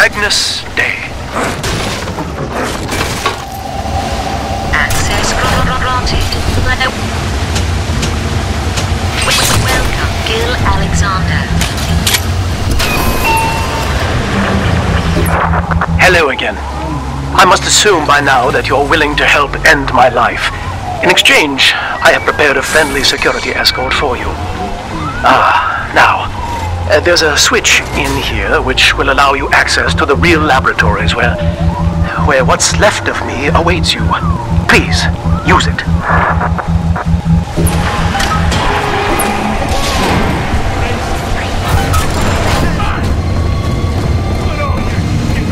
Agnes Day. Access granted. Welcome, Gil Alexander. Hello again. I must assume by now that you're willing to help end my life. In exchange, I have prepared a friendly security escort for you. Now, there's a switch in here which will allow you access to the real laboratories where what's left of me awaits you. Please, use it.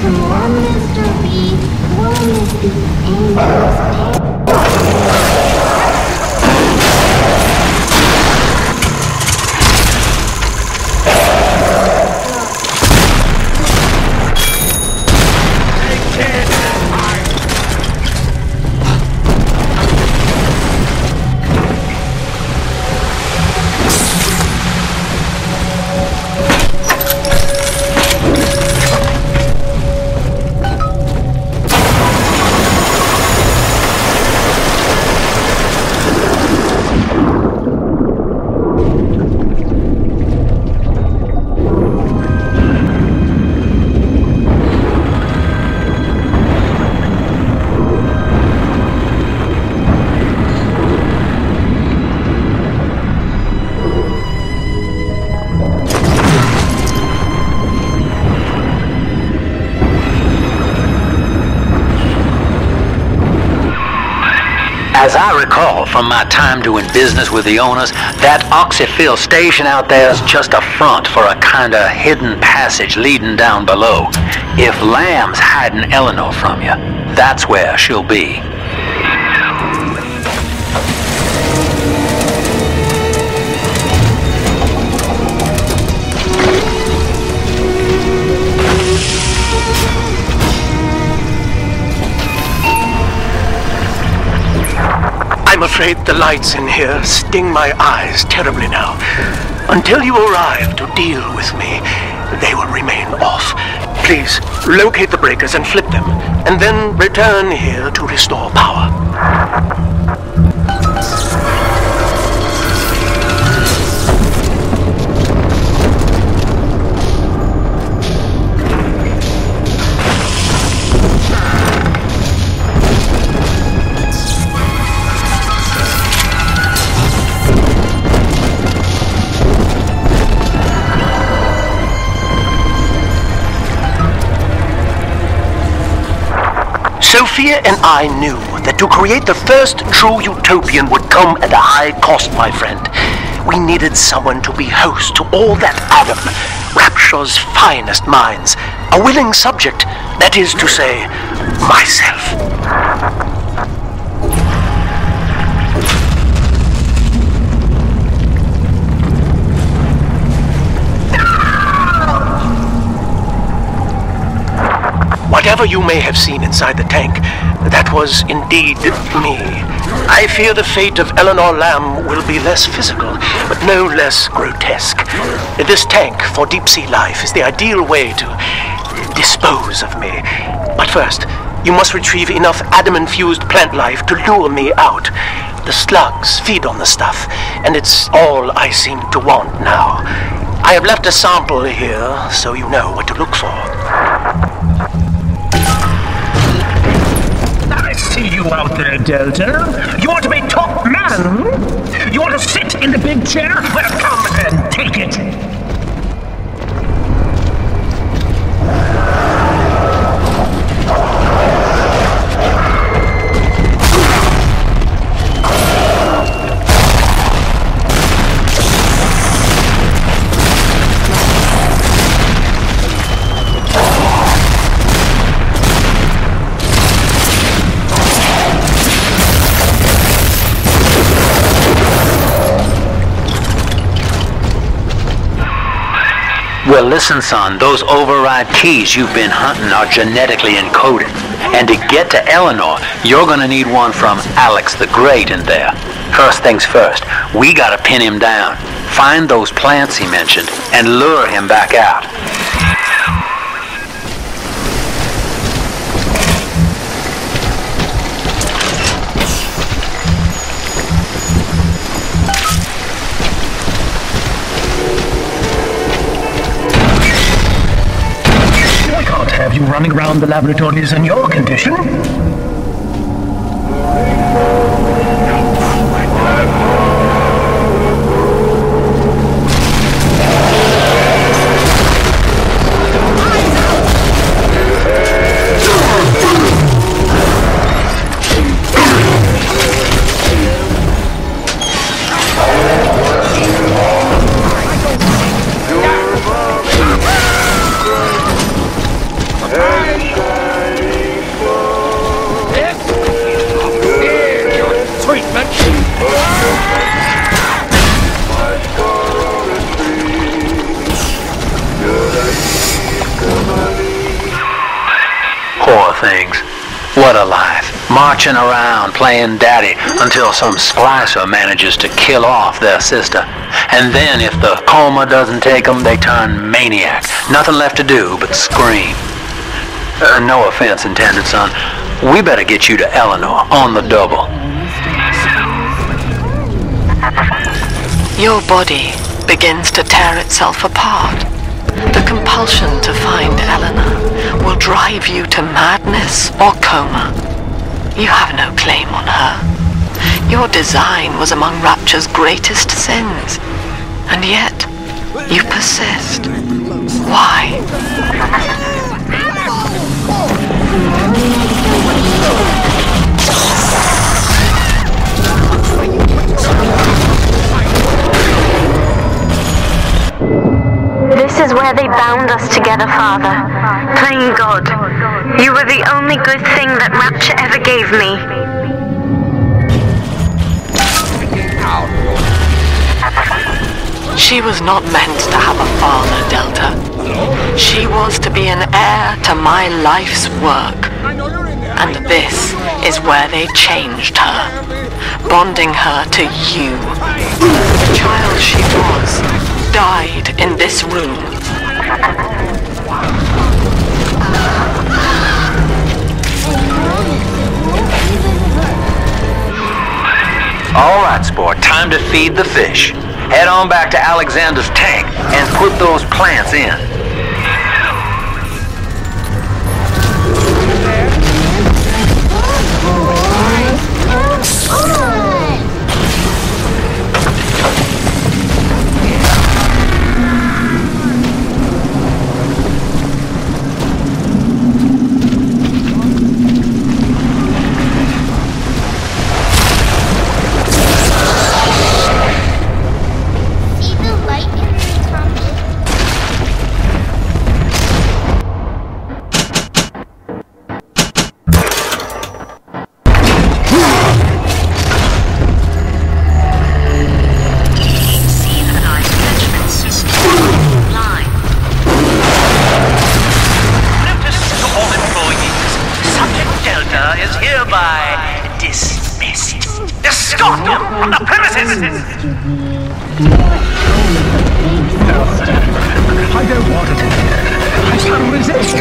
Come on, Mr. B. Won't it be endless day? As I recall from my time doing business with the owners, that oxyfill station out there is just a front for a kind of hidden passage leading down below. If Lamb's hiding Eleanor from you, that's where she'll be. I'm afraid the lights in here sting my eyes terribly now. Until you arrive to deal with me, they will remain off. Please, locate the breakers and flip them, and then return here to restore power. Sophia and I knew that to create the first true utopian would come at a high cost, my friend. We needed someone to be host to all that Adam, Rapture's finest minds. A willing subject, that is to say, myself. Whatever you may have seen inside the tank, that was indeed me. I fear the fate of Eleanor Lamb will be less physical, but no less grotesque. This tank for deep-sea life is the ideal way to dispose of me. But first, you must retrieve enough Adam-infused plant life to lure me out. The slugs feed on the stuff, and it's all I seem to want now. I have left a sample here, so you know what to look for. See you out there, Delta. You want to be top man? You want to sit in the big chair? Well, come and take it. Well, listen, son, those override keys you've been hunting are genetically encoded. And to get to Eleanor, you're gonna need one from Alex the Great in there. First things first, we gotta pin him down. Find those plants he mentioned and lure him back out. you running around the laboratories in your condition? Poor things. What a life. Marching around playing daddy until some splicer manages to kill off their sister. And then if the coma doesn't take them, they turn maniac. Nothing left to do but scream. No offense intended, son. We better get you to Eleanor on the double. Your body begins to tear itself apart. The compulsion to find Eleanor will drive you to madness or coma. You have no claim on her. Your design was among Rapture's greatest sins, and yet you persist. Why? This is where they bound us together, Father. Playing God. You were the only good thing that Rapture ever gave me. She was not meant to have a father, Delta. She was to be an heir to my life's work. And this is where they changed her, bonding her to you. The child she was died in this room. All right, sport, time to feed the fish. Head on back to Alexander's tank and put those plants in. I don't want it. I can't resist.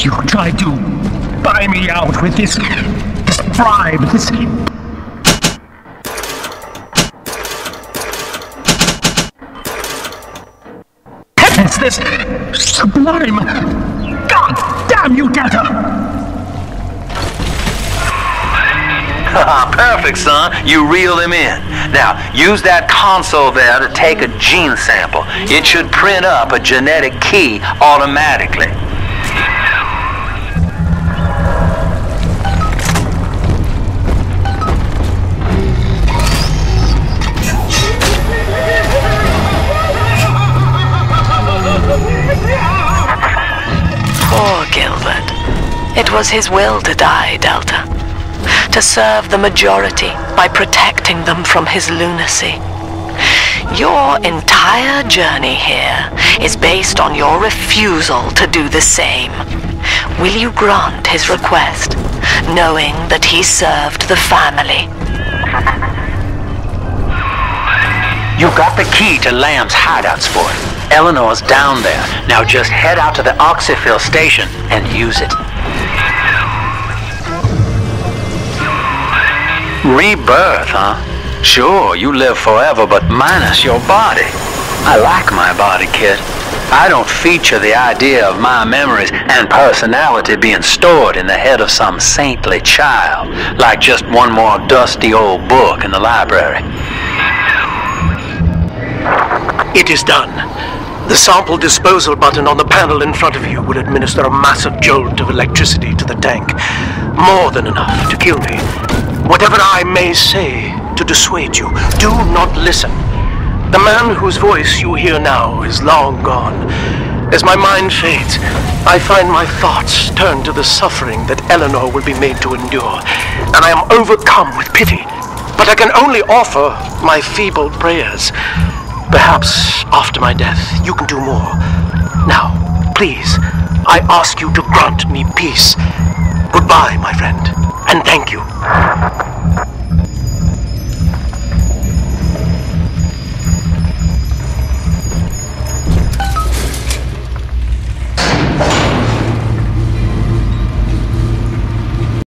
You tried to buy me out with this bribe, this... Heavens! this sublime? God damn you, Delta! Perfect, son. You reeled him in. Now, use that console there to take a gene sample. It should print up a genetic key automatically. Poor Gilbert. It was his will to die, Delta. To serve the majority by protecting them from his lunacy. Your entire journey here is based on your refusal to do the same. Will you grant his request, knowing that he served the family? You got the key to Lamb's hideout sport. Eleanor's down there. Now just head out to the oxyfill station and use it. Rebirth, huh? Sure, you live forever, but minus your body. I like my body, kid. I don't feature the idea of my memories and personality being stored in the head of some saintly child, like just one more dusty old book in the library. It is done. The sample disposal button on the panel in front of you will administer a massive jolt of electricity to the tank. More than enough to kill me. Whatever I may say to dissuade you, do not listen. The man whose voice you hear now is long gone. As my mind fades, I find my thoughts turn to the suffering that Eleanor will be made to endure, and I am overcome with pity. But I can only offer my feeble prayers. Perhaps after my death, you can do more. Now, please, I ask you to grant me peace. Goodbye, my friend, and thank you.